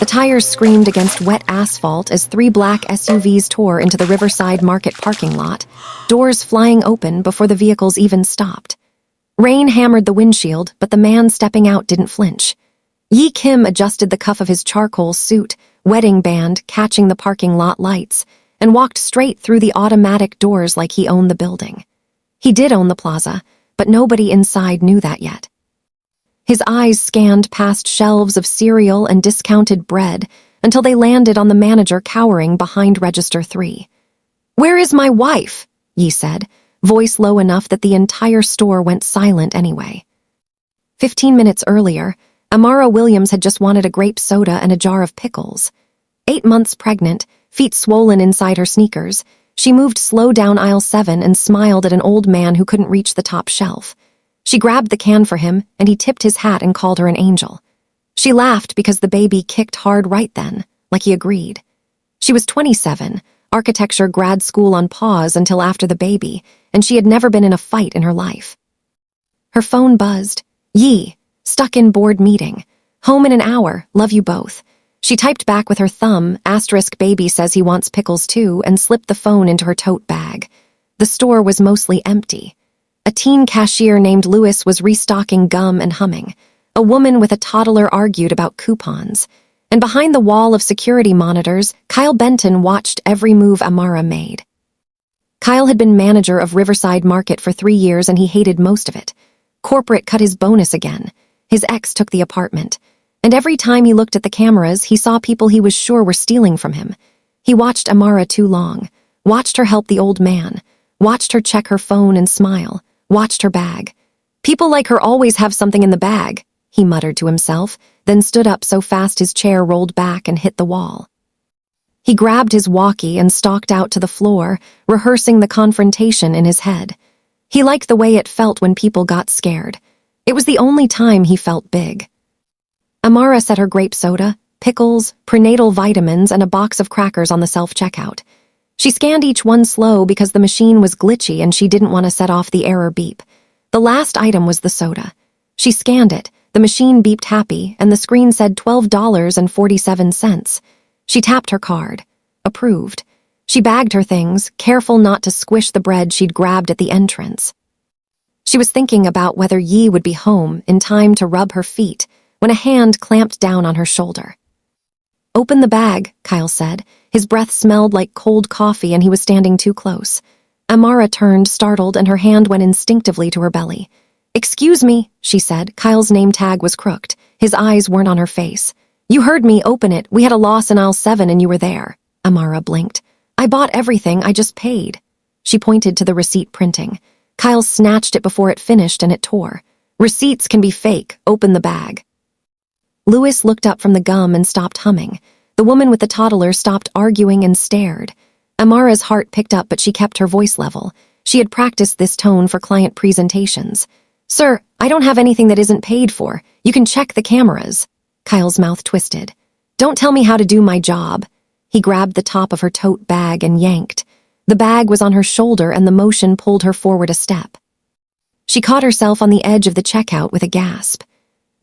The tires screamed against wet asphalt as 3 black SUVs tore into the Riverside Market parking lot, doors flying open before the vehicles even stopped. Rain hammered the windshield, but the man stepping out didn't flinch. Yi Kim adjusted the cuff of his charcoal suit, wedding band catching the parking lot lights, and walked straight through the automatic doors like he owned the building. He did own the plaza, but nobody inside knew that yet. His eyes scanned past shelves of cereal and discounted bread until they landed on the manager cowering behind Register 3. "Where is my wife?" Yi said, voice low enough that the entire store went silent anyway. 15 minutes earlier, Amara Williams had just wanted a grape soda and a jar of pickles. 8 months pregnant, feet swollen inside her sneakers, she moved slow down aisle 7 and smiled at an old man who couldn't reach the top shelf. She grabbed the can for him, and he tipped his hat and called her an angel. She laughed because the baby kicked hard right then, like he agreed. She was 27, architecture grad school on pause until after the baby, and she had never been in a fight in her life. Her phone buzzed. "Yi, stuck in board meeting. Home in an hour, love you both." She typed back with her thumb, "baby says he wants pickles too," and slipped the phone into her tote bag. The store was mostly empty. A teen cashier named Lewis was restocking gum and humming. A woman with a toddler argued about coupons. And behind the wall of security monitors, Kyle Benton watched every move Amara made. Kyle had been manager of Riverside Market for 3 years and he hated most of it. Corporate cut his bonus again. His ex took the apartment. And every time he looked at the cameras, he saw people he was sure were stealing from him. He watched Amara too long, watched her help the old man, watched her check her phone and smile, watched her bag. "People like her always have something in the bag," he muttered to himself, then stood up so fast his chair rolled back and hit the wall. He grabbed his walkie and stalked out to the floor, rehearsing the confrontation in his head. He liked the way it felt when people got scared. It was the only time he felt big. Amara set her grape soda, pickles, prenatal vitamins, and a box of crackers on the self-checkout. She scanned each one slow because the machine was glitchy and she didn't want to set off the error beep. The last item was the soda. She scanned it, the machine beeped happy, and the screen said $12.47. She tapped her card. Approved. She bagged her things, careful not to squish the bread she'd grabbed at the entrance. She was thinking about whether Yi would be home in time to rub her feet when a hand clamped down on her shoulder. "Open the bag," Kyle said. His breath smelled like cold coffee and he was standing too close. Amara turned, startled, and her hand went instinctively to her belly. "Excuse me," she said. Kyle's name tag was crooked. His eyes weren't on her face. "You heard me, open it. We had a loss in aisle 7 and you were there." Amara blinked. "I bought everything, I just paid." She pointed to the receipt printing. Kyle snatched it before it finished and it tore. "Receipts can be fake. Open the bag." Lewis looked up from the gum and stopped humming. The woman with the toddler stopped arguing and stared. Amara's heart picked up, but she kept her voice level. She had practiced this tone for client presentations. "Sir, I don't have anything that isn't paid for. You can check the cameras." Kyle's mouth twisted. "Don't tell me how to do my job." He grabbed the top of her tote bag and yanked. The bag was on her shoulder and the motion pulled her forward a step. She caught herself on the edge of the checkout with a gasp.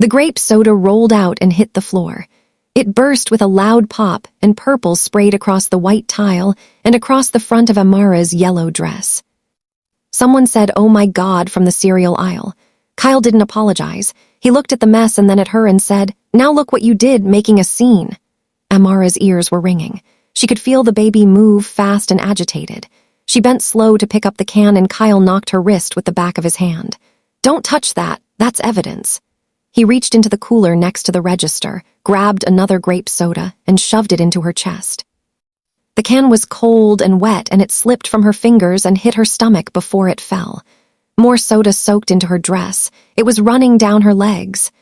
The grape soda rolled out and hit the floor. It burst with a loud pop and purple sprayed across the white tile and across the front of Amara's yellow dress. Someone said, "Oh my God," from the cereal aisle. Kyle didn't apologize. He looked at the mess and then at her and said, "Now look what you did, making a scene." Amara's ears were ringing. She could feel the baby move fast and agitated. She bent slow to pick up the can and Kyle knocked her wrist with the back of his hand. "Don't touch that. That's evidence." He reached into the cooler next to the register, grabbed another grape soda, and shoved it into her chest. The can was cold and wet, and it slipped from her fingers and hit her stomach before it fell. More soda soaked into her dress. It was running down her legs.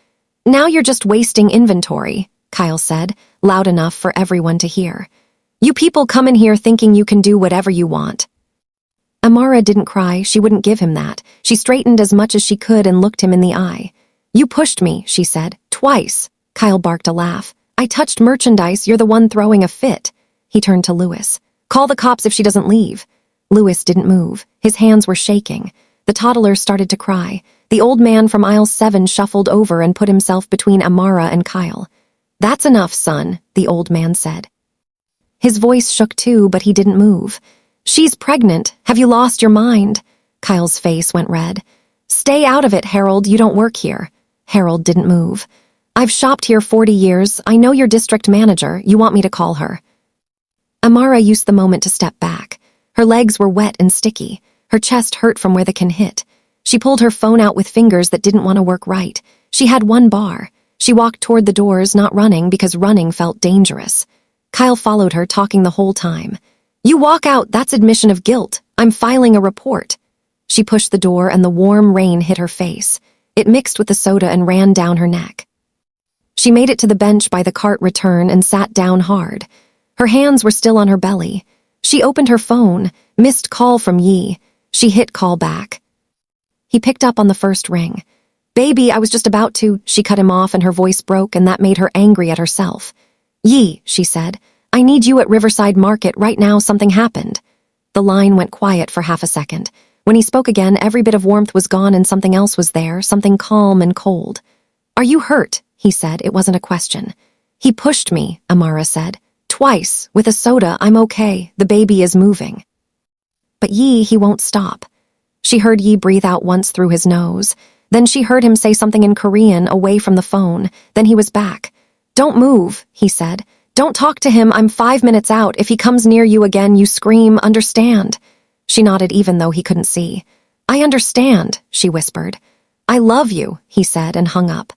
"Now you're just wasting inventory," Kyle said, loud enough for everyone to hear. "You people come in here thinking you can do whatever you want." Amara didn't cry. She wouldn't give him that. She straightened as much as she could and looked him in the eye. "You pushed me," she said. "Twice." Kyle barked a laugh. "I touched merchandise. You're the one throwing a fit." He turned to Lewis. "Call the cops if she doesn't leave." Lewis didn't move. His hands were shaking. The toddler started to cry. The old man from aisle 7 shuffled over and put himself between Amara and Kyle. "That's enough, son," the old man said. His voice shook too, but he didn't move. "She's pregnant. Have you lost your mind?" Kyle's face went red. "Stay out of it, Harold. You don't work here." Harold didn't move. "I've shopped here 40 years. I know your district manager. You want me to call her." Amara used the moment to step back. Her legs were wet and sticky. Her chest hurt from where the can hit. She pulled her phone out with fingers that didn't want to work right. She had one bar. She walked toward the doors, not running because running felt dangerous. Kyle followed her, talking the whole time. "You walk out, that's admission of guilt. I'm filing a report." She pushed the door and the warm rain hit her face. It mixed with the soda and ran down her neck. She made it to the bench by the cart return and sat down hard. Her hands were still on her belly. She opened her phone, missed call from Yi. She hit call back. He picked up on the first ring. "Baby, I was just about to," she cut him off and her voice broke and that made her angry at herself. "Yi," she said, "I need you at Riverside Market right now, something happened." The line went quiet for half a second. When he spoke again, every bit of warmth was gone and something else was there, something calm and cold. "Are you hurt?" he said. It wasn't a question. "He pushed me," Amara said. "Twice, with a soda. I'm okay. The baby is moving." But Yi, he won't stop. She heard Yi breathe out once through his nose. Then she heard him say something in Korean away from the phone. Then he was back. "Don't move," he said. "Don't talk to him. I'm 5 minutes out. If he comes near you again, you scream, understand?" She nodded even though he couldn't see. "I understand," she whispered. "I love you," he said and hung up.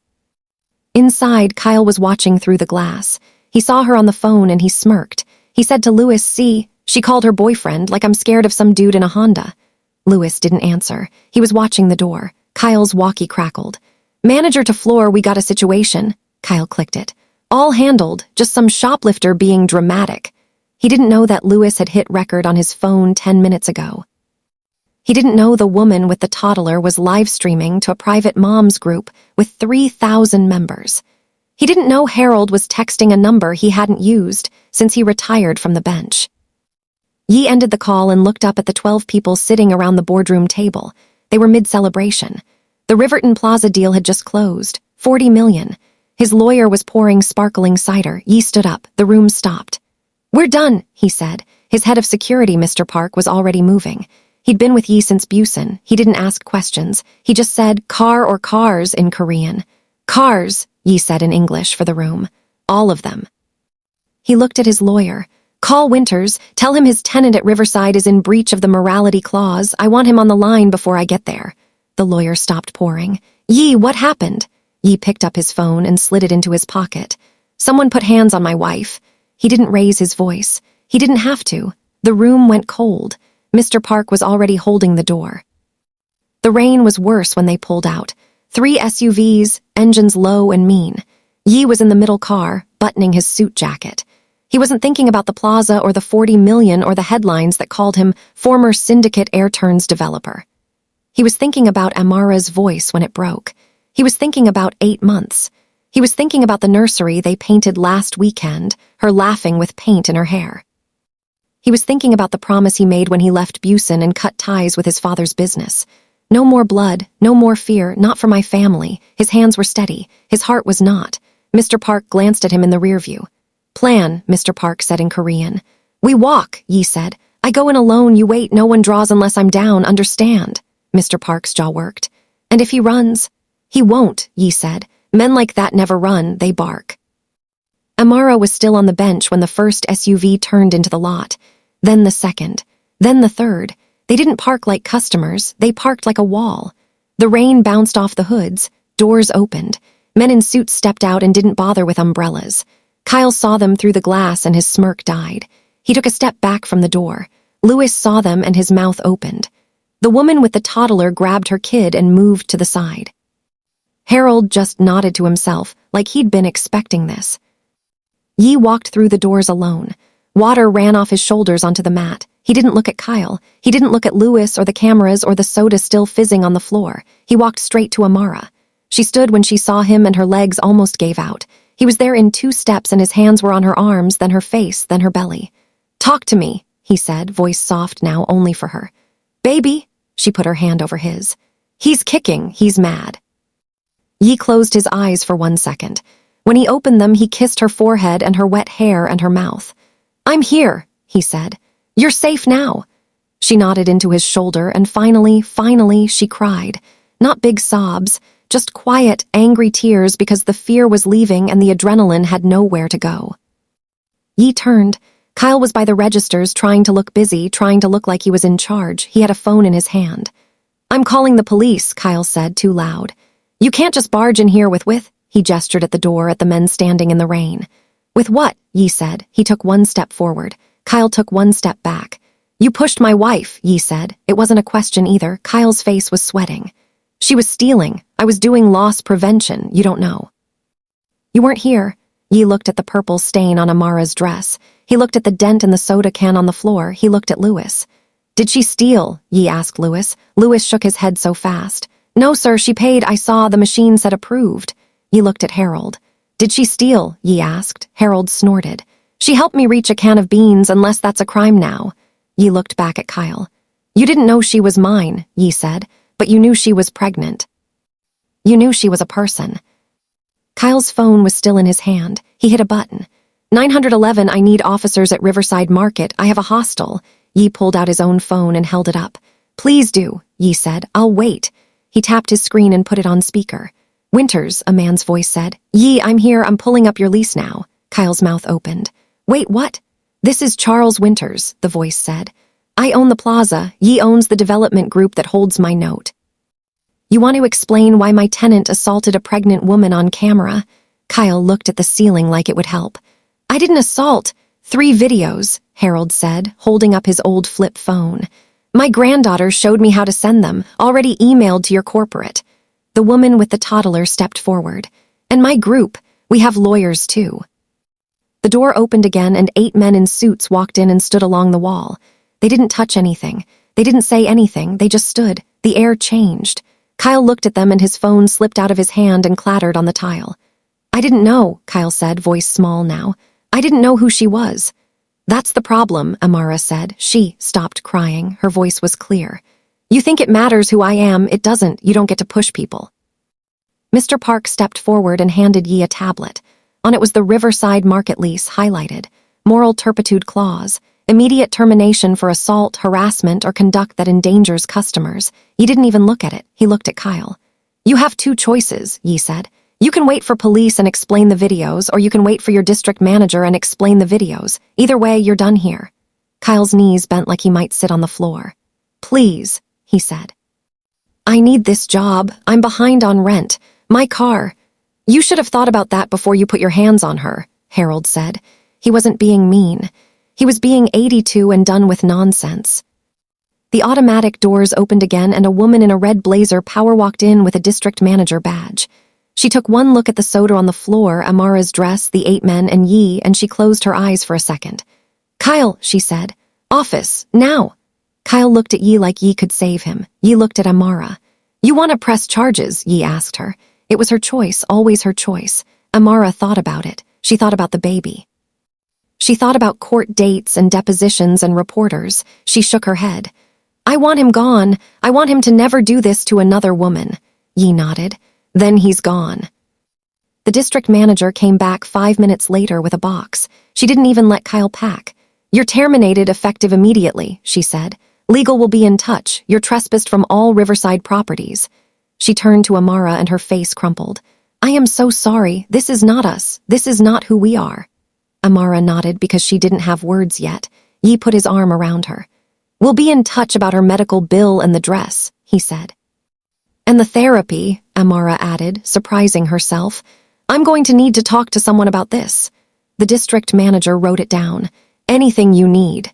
Inside, Kyle was watching through the glass. He saw her on the phone and he smirked. He said to Louis, "See, she called her boyfriend like I'm scared of some dude in a Honda." Louis didn't answer. He was watching the door. Kyle's walkie crackled. "Manager to floor, we got a situation." Kyle clicked it. "All handled, just some shoplifter being dramatic." He didn't know that Louis had hit record on his phone 10 minutes ago. He didn't know the woman with the toddler was live streaming to a private moms group with 3,000 members. He didn't know Harold was texting a number he hadn't used since he retired from the bench. Yi ended the call and looked up at the 12 people sitting around the boardroom table. They were mid-celebration. The Riverton Plaza deal had just closed, $40 million. His lawyer was pouring sparkling cider. Yi stood up. The room stopped. "We're done," he said. His head of security, Mr. Park, was already moving. He'd been with Yi since Busan. He didn't ask questions. He just said, "Car or cars," in Korean. "Cars," Yi said in English for the room. "All of them." He looked at his lawyer. "Call Winters. Tell him his tenant at Riverside is in breach of the morality clause. I want him on the line before I get there." The lawyer stopped pouring. "Yi, what happened?" Yi picked up his phone and slid it into his pocket. "Someone put hands on my wife." He didn't raise his voice. He didn't have to. The room went cold. Mr. Park was already holding the door. The rain was worse when they pulled out. 3 SUVs, engines low and mean. Yi was in the middle car, buttoning his suit jacket. He wasn't thinking about the plaza or the 40 million or the headlines that called him former syndicate air turns developer. He was thinking about Amara's voice when it broke. He was thinking about 8 months. He was thinking about the nursery they painted last weekend, her laughing with paint in her hair. He was thinking about the promise he made when he left Busan and cut ties with his father's business. No more blood, no more fear, not for my family. His hands were steady. His heart was not. Mr. Park glanced at him in the rear view. "Plan," Mr. Park said in Korean. "We walk," Yi said. "I go in alone, you wait, no one draws unless I'm down, understand?" Mr. Park's jaw worked. "And if he runs?" "He won't," Yi said. "Men like that never run, they bark." Amara was still on the bench when the first SUV turned into the lot. Then the second. Then the third. They didn't park like customers. They parked like a wall. The rain bounced off the hoods. Doors opened. Men in suits stepped out and didn't bother with umbrellas. Kyle saw them through the glass and his smirk died. He took a step back from the door. Louis saw them and his mouth opened. The woman with the toddler grabbed her kid and moved to the side. Harold just nodded to himself, like he'd been expecting this. Yi walked through the doors alone. Water ran off his shoulders onto the mat. He didn't look at Kyle. He didn't look at Louis or the cameras or the soda still fizzing on the floor. He walked straight to Amara. She stood when she saw him and her legs almost gave out. He was there in 2 steps and his hands were on her arms, then her face, then her belly. "Talk to me," he said, voice soft now only for her. "Baby," she put her hand over his. "He's kicking, he's mad." Yi closed his eyes for 1 second. When he opened them, he kissed her forehead and her wet hair and her mouth. "I'm here," he said. "You're safe now." She nodded into his shoulder, and finally, she cried. Not big sobs, just quiet, angry tears because the fear was leaving and the adrenaline had nowhere to go. Yi turned. Kyle was by the registers, trying to look busy, trying to look like he was in charge. He had a phone in his hand. "I'm calling the police," Kyle said, too loud. "You can't just barge in here with," he gestured at the door at the men standing in the rain. "With what?" Yi said. He took one step forward. Kyle took one step back. "You pushed my wife," Yi said. It wasn't a question either. Kyle's face was sweating. "She was stealing. I was doing loss prevention. You don't know." "You weren't here." Yi looked at the purple stain on Amara's dress. He looked at the dent in the soda can on the floor. He looked at Lewis. "Did she steal?" Yi asked Lewis. Lewis shook his head so fast. "No, sir, she paid. I saw the machine said approved." Yi looked at Harold. "Did she steal?" Yi asked. Harold snorted. "She helped me reach a can of beans, unless that's a crime now." Yi looked back at Kyle. "You didn't know she was mine," Yi said, "but you knew she was pregnant. You knew she was a person." Kyle's phone was still in his hand. He hit a button. 911, "I need officers at Riverside Market. I have a hostel." Yi pulled out his own phone and held it up. "Please do," Yi said. "I'll wait." He tapped his screen and put it on speaker. "Winters," a man's voice said. "Yi, I'm here. I'm pulling up your lease now." Kyle's mouth opened. "Wait, what?" "This is Charles Winters," the voice said. "I own the plaza. Yi owns the development group that holds my note. You want to explain why my tenant assaulted a pregnant woman on camera?" Kyle looked at the ceiling like it would help. "I didn't assault. 3 videos," Harold said, holding up his old flip phone. "My granddaughter showed me how to send them, already emailed to your corporate." The woman with the toddler stepped forward. "And my group, we have lawyers too." The door opened again and 8 men in suits walked in and stood along the wall. They didn't touch anything. They didn't say anything. They just stood. The air changed. Kyle looked at them and his phone slipped out of his hand and clattered on the tile. "I didn't know," Kyle said, voice small now. "I didn't know who she was." "That's the problem," Amara said. She stopped crying. Her voice was clear. "You think it matters who I am. It doesn't. You don't get to push people." Mr. Park stepped forward and handed Yi a tablet. On it was the Riverside Market lease, highlighted. Moral turpitude clause. Immediate termination for assault, harassment, or conduct that endangers customers. Yi didn't even look at it. He looked at Kyle. "You have 2 choices," Yi said. "You can wait for police and explain the videos, or you can wait for your district manager and explain the videos. Either way, you're done here." Kyle's knees bent like he might sit on the floor. "Please," he said. "I need this job. I'm behind on rent. My car." "You should have thought about that before you put your hands on her," Harold said. He wasn't being mean. He was being 82 and done with nonsense. The automatic doors opened again and a woman in a red blazer power walked in with a district manager badge. She took one look at the soda on the floor, Amara's dress, the 8 men, and Yi, and she closed her eyes for a second. "Kyle," she said. "Office, now." Kyle looked at Yi like Yi could save him. Yi looked at Amara. "You want to press charges?" Yi asked her. It was her choice, always her choice. Amara thought about it. She thought about the baby. She thought about court dates and depositions and reporters. She shook her head. "I want him gone. I want him to never do this to another woman." Yi nodded. "Then he's gone." The district manager came back 5 minutes later with a box. She didn't even let Kyle pack. "You're terminated effective immediately," she said. "Legal will be in touch. You're trespassed from all Riverside properties." She turned to Amara and her face crumpled. "I am so sorry. This is not us. This is not who we are." Amara nodded because she didn't have words yet. Yi put his arm around her. "We'll be in touch about her medical bill and the dress," he said. "And the therapy," Amara added, surprising herself. "I'm going to need to talk to someone about this." The district manager wrote it down. "Anything you need."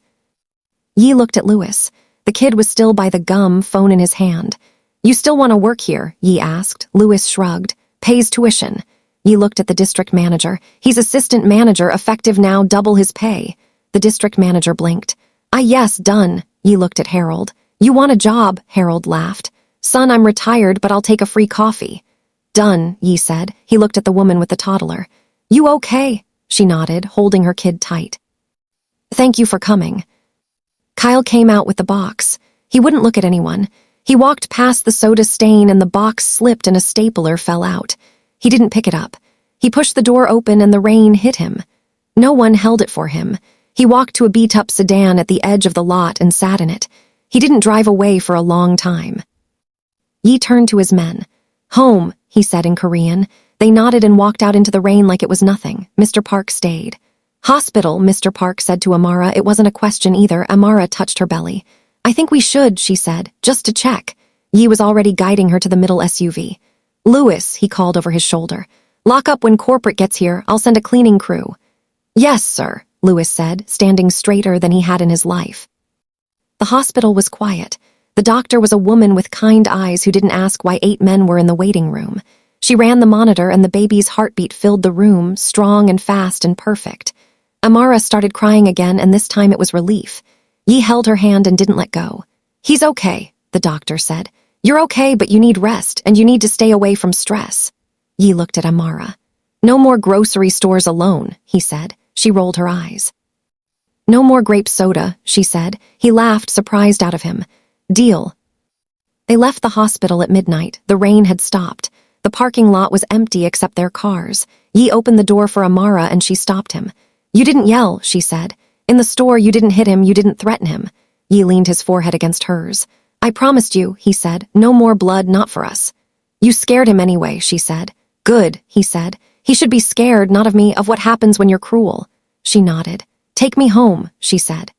Yi looked at Lewis. The kid was still by the gum, phone in his hand. "You still want to work here?" Yi asked. Lewis shrugged. "Pays tuition." Yi looked at the district manager. "He's assistant manager, effective now, double his pay." The district manager blinked. Yes, done." Yi looked at Harold. "You want a job?" Harold laughed. "Son, I'm retired, but I'll take a free coffee." "Done," Yi said. He looked at the woman with the toddler. "You okay?" She nodded, holding her kid tight. "Thank you for coming." Kyle came out with the box. He wouldn't look at anyone. He walked past the soda stain and the box slipped and a stapler fell out. He didn't pick it up. He pushed the door open and the rain hit him. No one held it for him. He walked to a beat-up sedan at the edge of the lot and sat in it. He didn't drive away for a long time. Yi turned to his men. "Home," he said in Korean. They nodded and walked out into the rain like it was nothing. Mr. Park stayed. "Hospital," Mr. Park said to Amara. It wasn't a question either. Amara touched her belly. "I think we should," she said, "just to check." Yi was already guiding her to the middle SUV. "Lewis," he called over his shoulder. "Lock up when corporate gets here. I'll send a cleaning crew." "Yes, sir," Lewis said, standing straighter than he had in his life. The hospital was quiet. The doctor was a woman with kind eyes who didn't ask why 8 men were in the waiting room. She ran the monitor and the baby's heartbeat filled the room, strong and fast and perfect. Amara started crying again, and this time it was relief. Yi held her hand and didn't let go. "He's okay," the doctor said. "You're okay, but you need rest, and you need to stay away from stress." Yi looked at Amara. "No more grocery stores alone," he said. She rolled her eyes. "No more grape soda," she said. He laughed, surprised out of him. "Deal." They left the hospital at midnight. The rain had stopped. The parking lot was empty except their cars. Yi opened the door for Amara and she stopped him. "You didn't yell," she said. "In the store, you didn't hit him, you didn't threaten him." Yi leaned his forehead against hers. "I promised you," he said. "No more blood, not for us." "You scared him anyway," she said. "Good," he said. "He should be scared, not of me, of what happens when you're cruel." She nodded. "Take me home," she said.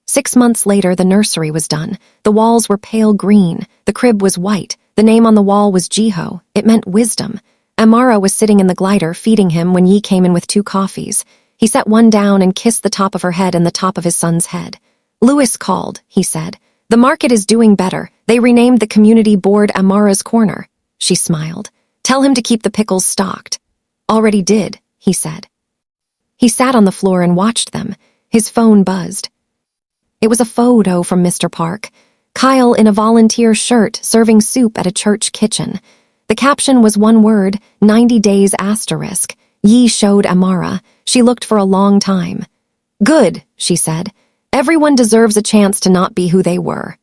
6 months later, the nursery was done. The walls were pale green. The crib was white. The name on the wall was Jiho. It meant wisdom. Amara was sitting in the glider feeding him when Yi came in with 2 coffees. He set one down and kissed the top of her head and the top of his son's head. "Lewis called," he said. "The market is doing better. They renamed the community board Amara's Corner." She smiled. "Tell him to keep the pickles stocked." "Already did," he said. He sat on the floor and watched them. His phone buzzed. It was a photo from Mr. Park. Kyle in a volunteer shirt serving soup at a church kitchen. The caption was one word, 90 days asterisk. Yi showed Amara. She looked for a long time. "Good," she said. "Everyone deserves a chance to not be who they were."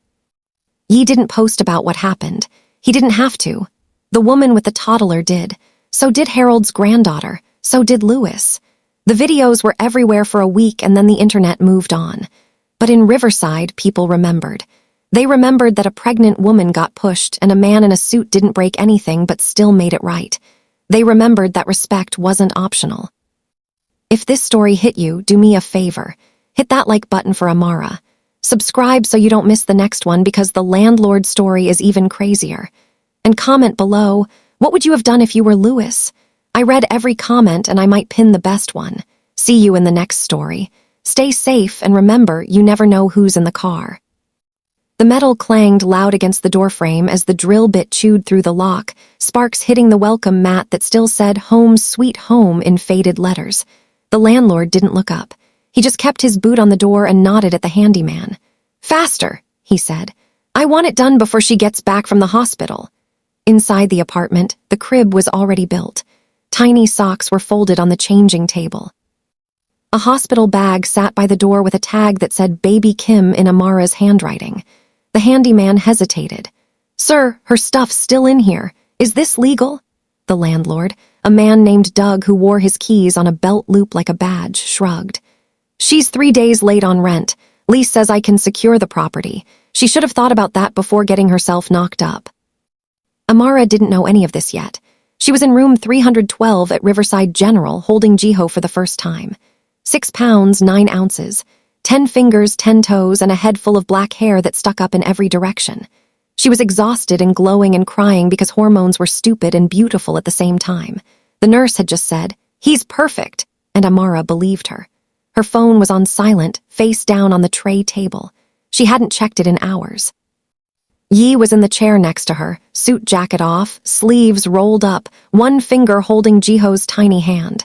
Yi didn't post about what happened. He didn't have to. The woman with the toddler did. So did Harold's granddaughter. So did Lewis. The videos were everywhere for a week and then the internet moved on. But in Riverside, people remembered. They remembered that a pregnant woman got pushed and a man in a suit didn't break anything but still made it right. They remembered that respect wasn't optional. If this story hit you, do me a favor. Hit that like button for Amara. Subscribe so you don't miss the next one because the landlord story is even crazier. And comment below, what would you have done if you were Lewis? I read every comment and I might pin the best one. See you in the next story. Stay safe and remember, you never know who's in the car. The metal clanged loud against the doorframe as the drill bit chewed through the lock, sparks hitting the welcome mat that still said "Home Sweet Home" in faded letters. The landlord didn't look up. He just kept his boot on the door and nodded at the handyman. "Faster," he said. "I want it done before she gets back from the hospital." Inside the apartment, the crib was already built. Tiny socks were folded on the changing table. A hospital bag sat by the door with a tag that said Baby Kim in Amara's handwriting. The handyman hesitated. "Sir, her stuff's still in here. Is this legal?" The landlord, a man named Doug who wore his keys on a belt loop like a badge, shrugged. "She's 3 days late on rent. Lease says I can secure the property. She should have thought about that before getting herself knocked up." Amara didn't know any of this yet. She was in room 312 at Riverside General holding Jiho for the first time. 6 pounds, 9 ounces, 10 fingers, 10 toes, and a head full of black hair that stuck up in every direction. She was exhausted and glowing and crying because hormones were stupid and beautiful at the same time. The nurse had just said, "He's perfect," and Amara believed her. Her phone was on silent, face down on the tray table. She hadn't checked it in hours. Yi was in the chair next to her, suit jacket off, sleeves rolled up, one finger holding Jiho's tiny hand.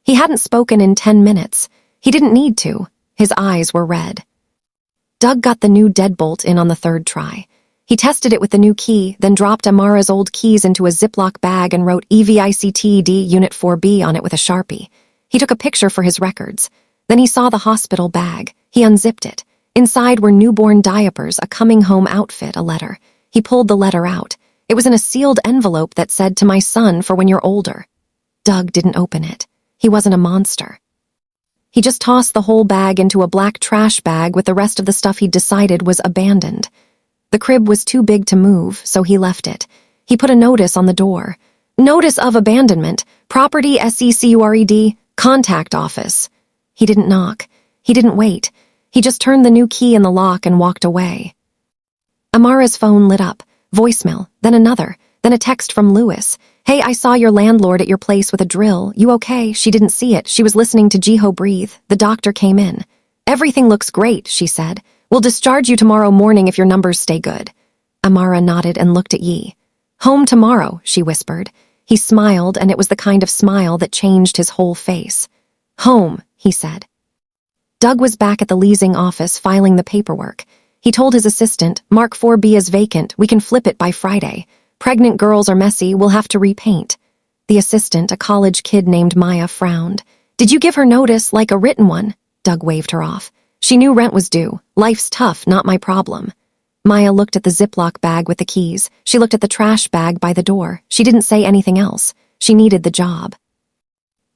He hadn't spoken in 10 minutes. He didn't need to. His eyes were red. Doug got the new deadbolt in on the 3rd try. He tested it with the new key, then dropped Amara's old keys into a Ziploc bag and wrote EVICTD Unit 4B on it with a Sharpie. He took a picture for his records. Then he saw the hospital bag. He unzipped it. Inside were newborn diapers, a coming home outfit, a letter. He pulled the letter out. It was in a sealed envelope that said, "To my son for when you're older." Doug didn't open it. He wasn't a monster. He just tossed the whole bag into a black trash bag with the rest of the stuff he'd decided was abandoned. The crib was too big to move, so he left it. He put a notice on the door. Notice of abandonment. Property SECURED. Contact office. He didn't knock. He didn't wait. He just turned the new key in the lock and walked away. Amara's phone lit up. Voicemail, then another, then a text from Lewis. Hey, I saw your landlord at your place with a drill. You okay? She didn't see it. She was listening to Jiho breathe. The doctor came in. Everything looks great, she said. We'll discharge you tomorrow morning if your numbers stay good. Amara nodded and looked at Yi. Home tomorrow, she whispered. He smiled, and it was the kind of smile that changed his whole face. Home, he said. Doug was back at the leasing office filing the paperwork. He told his assistant, Mark 4B is vacant. We can flip it by Friday. Pregnant girls are messy. We'll have to repaint. The assistant, a college kid named Maya, frowned. Did you give her notice, like a written one? Doug waved her off. She knew rent was due. Life's tough, not my problem. Maya looked at the Ziploc bag with the keys. She looked at the trash bag by the door. She didn't say anything else. She needed the job.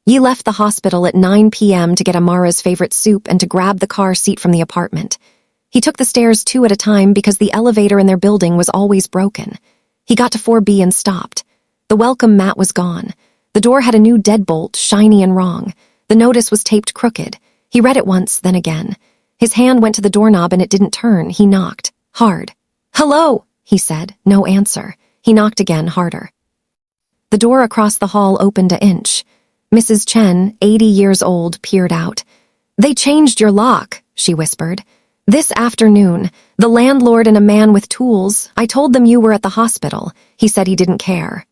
Yi left the hospital at 9 p.m. to get Amara's favorite soup and to grab the car seat from the apartment. He took the stairs 2 at a time because the elevator in their building was always broken. He got to 4B and stopped. The welcome mat was gone. The door had a new deadbolt, shiny and wrong. The notice was taped crooked. He read it once, then again. His hand went to the doorknob and it didn't turn. He knocked. Hard. Hello, he said. No answer. He knocked again, harder. The door across the hall opened an inch. Mrs. Chen, 80 years old, peered out. They changed your lock, she whispered. This afternoon, the landlord and a man with tools. I told them you were at the hospital. He said he didn't care.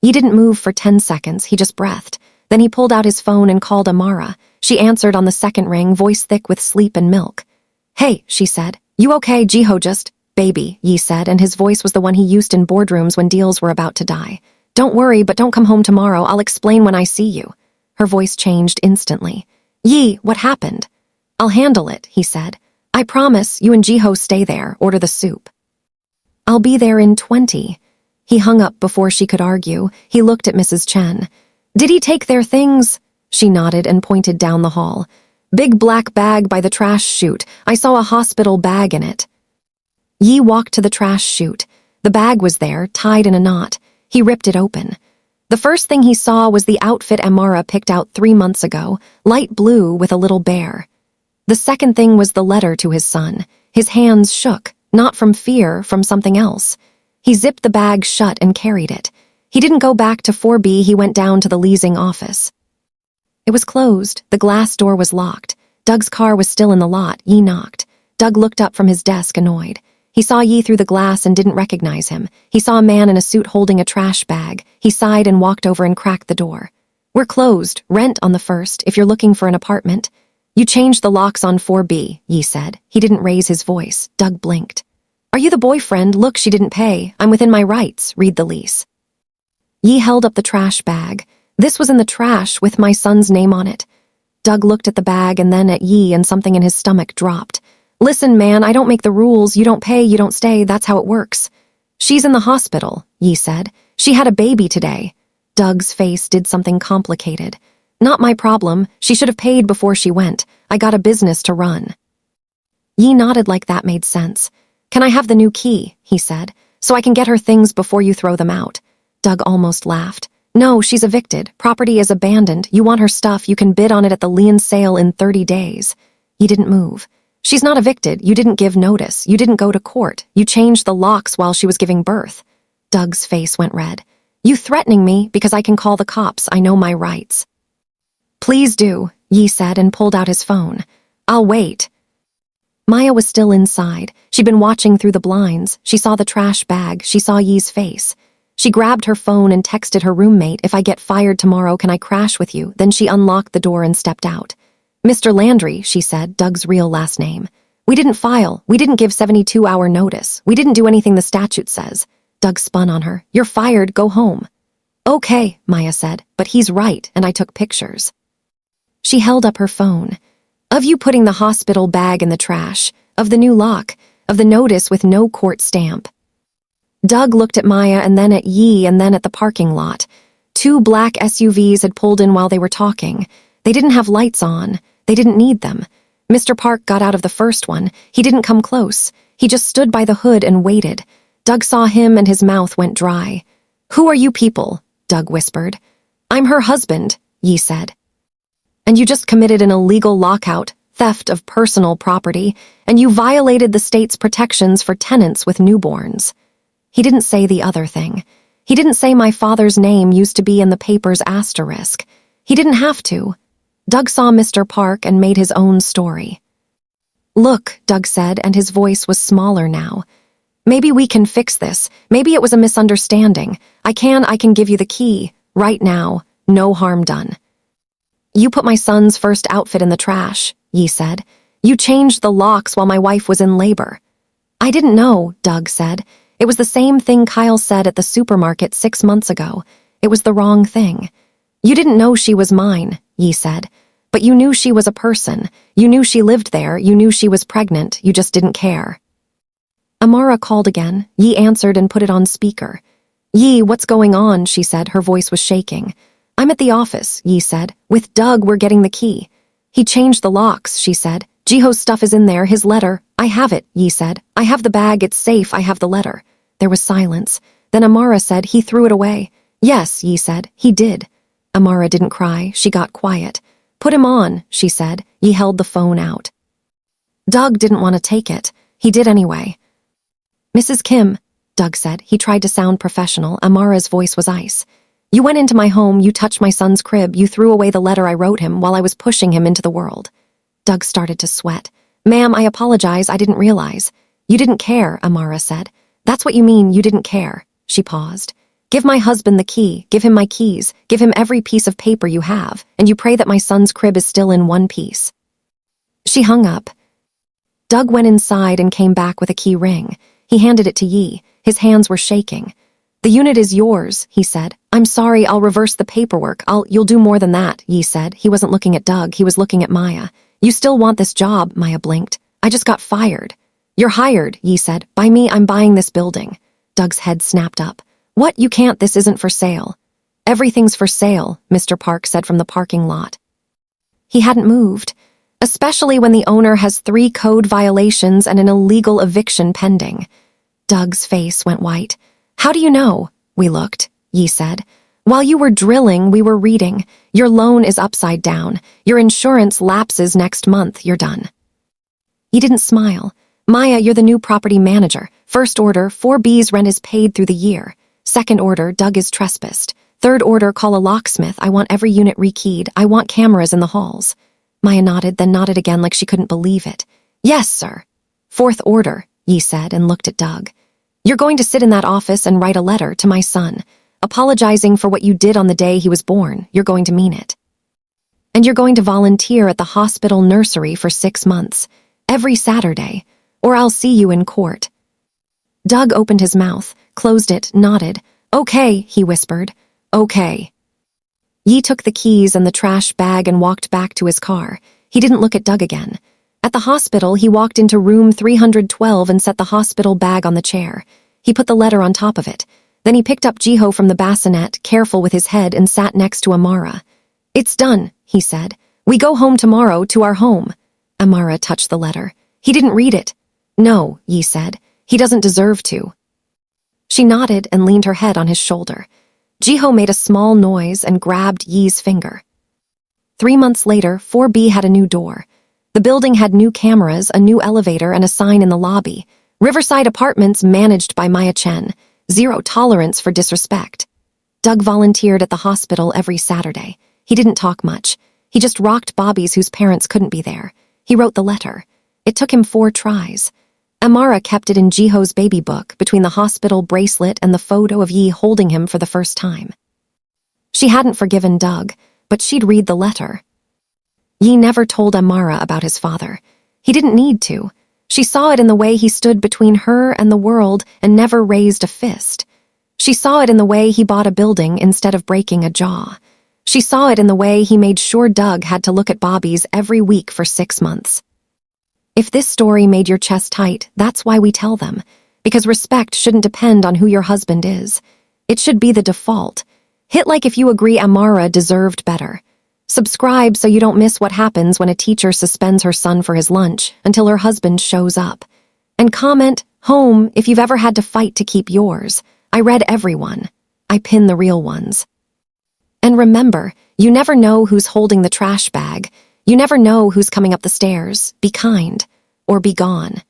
He didn't move for 10 seconds. He just breathed. Then he pulled out his phone and called Amara. She answered on the second ring, voice thick with sleep and milk. Hey, she said. You okay? Jiho just... Baby, Yi said, and his voice was the one he used in boardrooms when deals were about to die. Don't worry, but don't come home tomorrow. I'll explain when I see you. Her voice changed instantly. Yi, what happened? I'll handle it, he said. I promise, you and Jiho stay there, order the soup. I'll be there in 20. He hung up before she could argue. He looked at Mrs. Chen. Did he take their things? She nodded and pointed down the hall. Big black bag by the trash chute. I saw a hospital bag in it. Yi walked to the trash chute. The bag was there, tied in a knot. He ripped it open. The first thing he saw was the outfit Amara picked out 3 months ago, light blue with a little bear. The second thing was the letter to his son. His hands shook, not from fear, from something else. He zipped the bag shut and carried it. He didn't go back to 4B, he went down to the leasing office. It was closed, the glass door was locked. Doug's car was still in the lot. Yi knocked. Doug looked up from his desk, annoyed. He saw Yi through the glass and didn't recognize him. He saw a man in a suit holding a trash bag. He sighed and walked over and cracked the door. We're closed, rent on the 1st, if you're looking for an apartment. You changed the locks on 4B, Yi said. He didn't raise his voice. Doug blinked. Are you the boyfriend? Look, she didn't pay. I'm within my rights. Read the lease. Yi held up the trash bag. This was in the trash with my son's name on it. Doug looked at the bag and then at Yi, and something in his stomach dropped. Listen, man, I don't make the rules. You don't pay, you don't stay. That's how it works. She's in the hospital, Yi said. She had a baby today. Doug's face did something complicated. Not my problem. She should have paid before she went. I got a business to run. Yi nodded like that made sense. Can I have the new key, he said, so I can get her things before you throw them out. Doug almost laughed. No, she's evicted. Property is abandoned. You want her stuff, you can bid on it at the lien sale in 30 days. He didn't move. She's not evicted. You didn't give notice. You didn't go to court. You changed the locks while she was giving birth. Doug's face went red. You threatening me because I can call the cops. I know my rights. Please do, Yi said and pulled out his phone. I'll wait. Maya was still inside. She'd been watching through the blinds. She saw the trash bag. She saw Yi's face. She grabbed her phone and texted her roommate, if I get fired tomorrow, can I crash with you? Then she unlocked the door and stepped out. Mr. Landry, she said, Doug's real last name. We didn't file. We didn't give 72-hour notice. We didn't do anything the statute says. Doug spun on her. You're fired. Go home. Okay, Maya said, but he's right, and I took pictures. She held up her phone. Of you putting the hospital bag in the trash, of the new lock, of the notice with no court stamp. Doug looked at Maya and then at Yi and then at the parking lot. 2 black SUVs had pulled in while they were talking. They didn't have lights on. They didn't need them. Mr. Park got out of the first one. He didn't come close. He just stood by the hood and waited. Doug saw him and his mouth went dry. "Who are you people?" Doug whispered. "I'm her husband," Yi said. "And you just committed an illegal lockout, theft of personal property, and you violated the state's protections for tenants with newborns." He didn't say the other thing. He didn't say my father's name used to be in the paper's asterisk. He didn't have to. Doug saw Mr. Park and made his own story. "Look," Doug said, and his voice was smaller now. "Maybe we can fix this. Maybe it was a misunderstanding. I can give you the key. Right now. No harm done." "You put my son's first outfit in the trash," Yi said. "You changed the locks while my wife was in labor." "I didn't know," Doug said. "It was the same thing Kyle said at the supermarket 6 months ago. It was the wrong thing." "You didn't know she was mine," Yi said. "But you knew she was a person. You knew she lived there. You knew she was pregnant. You just didn't care." Amara called again. Yi answered and put it on speaker. "Yi, what's going on?" she said. Her voice was shaking. "I'm at the office," Yi said. "With Doug, we're getting the key." "He changed the locks," she said. "Jiho's stuff is in there, his letter." "I have it," Yi said. "I have the bag, it's safe, I have the letter." There was silence. Then Amara said, "He threw it away." "Yes," Yi said, "he did." Amara didn't cry. She got quiet. "Put him on," she said. Yi held the phone out. Doug didn't want to take it. He did anyway. "Mrs. Kim," Doug said. He tried to sound professional. Amara's voice was ice. "You went into my home, you touched my son's crib, you threw away the letter I wrote him while I was pushing him into the world." Doug started to sweat. "Ma'am, I apologize, I didn't realize." "You didn't care," Amara said. "That's what you mean, you didn't care." She paused. "Give my husband the key, give him my keys, give him every piece of paper you have, and you pray that my son's crib is still in one piece." She hung up. Doug went inside and came back with a key ring. He handed it to Yi. His hands were shaking. "The unit is yours," he said. "I'm sorry, I'll reverse the paperwork. You'll do more than that," Yi said. He wasn't looking at Doug, he was looking at Maya. "You still want this job," Maya blinked. "I just got fired." "You're hired," Yi said. "By me, I'm buying this building." Doug's head snapped up. "What? You can't, this isn't for sale." "Everything's for sale," Mr. Park said from the parking lot. He hadn't moved, especially when the owner has 3 code violations and an illegal eviction pending. Doug's face went white. "How do you know?" "We looked," Yi said. "While you were drilling, we were reading. Your loan is upside down. Your insurance lapses next month. You're done." He didn't smile. "Maya, you're the new property manager. First order, 4B's rent is paid through the year. Second order, Doug is trespassed. Third order, call a locksmith. I want every unit rekeyed. I want cameras in the halls." Maya nodded, then nodded again like she couldn't believe it. "Yes, sir." "Fourth order," Yi said and looked at Doug. "You're going to sit in that office and write a letter to my son, apologizing for what you did on the day he was born. You're going to mean it. And you're going to volunteer at the hospital nursery for 6 months, every Saturday, or I'll see you in court." Doug opened his mouth, closed it, nodded. "Okay," he whispered. "Okay." Yi took the keys and the trash bag and walked back to his car. He didn't look at Doug again. At the hospital, he walked into room 312 and set the hospital bag on the chair. He put the letter on top of it. Then he picked up Jiho from the bassinet, careful with his head, and sat next to Amara. "It's done," he said. "We go home tomorrow, to our home." Amara touched the letter. "He didn't read it." "No," Yi said. "He doesn't deserve to." She nodded and leaned her head on his shoulder. Jiho made a small noise and grabbed Yi's finger. 3 months later, 4B had a new door. The building had new cameras, a new elevator, and a sign in the lobby. "Riverside Apartments managed by Maya Chen. Zero tolerance for disrespect." Doug volunteered at the hospital every Saturday. He didn't talk much. He just rocked bobbies whose parents couldn't be there. He wrote the letter. It took him 4 tries. Amara kept it in Jiho's baby book between the hospital bracelet and the photo of Yi holding him for the first time. She hadn't forgiven Doug, but she'd read the letter. Yi never told Amara about his father. He didn't need to. She saw it in the way he stood between her and the world and never raised a fist. She saw it in the way he bought a building instead of breaking a jaw. She saw it in the way he made sure Doug had to look at bobbies every week for 6 months. If this story made your chest tight, that's why we tell them. Because respect shouldn't depend on who your husband is. It should be the default. Hit like if you agree Amara deserved better. Subscribe so you don't miss what happens when a teacher suspends her son for his lunch until her husband shows up. And comment home if you've ever had to fight to keep yours. I read everyone. I pin the real ones. And remember, you never know who's holding the trash bag. You never know who's coming up the stairs. Be kind or be gone.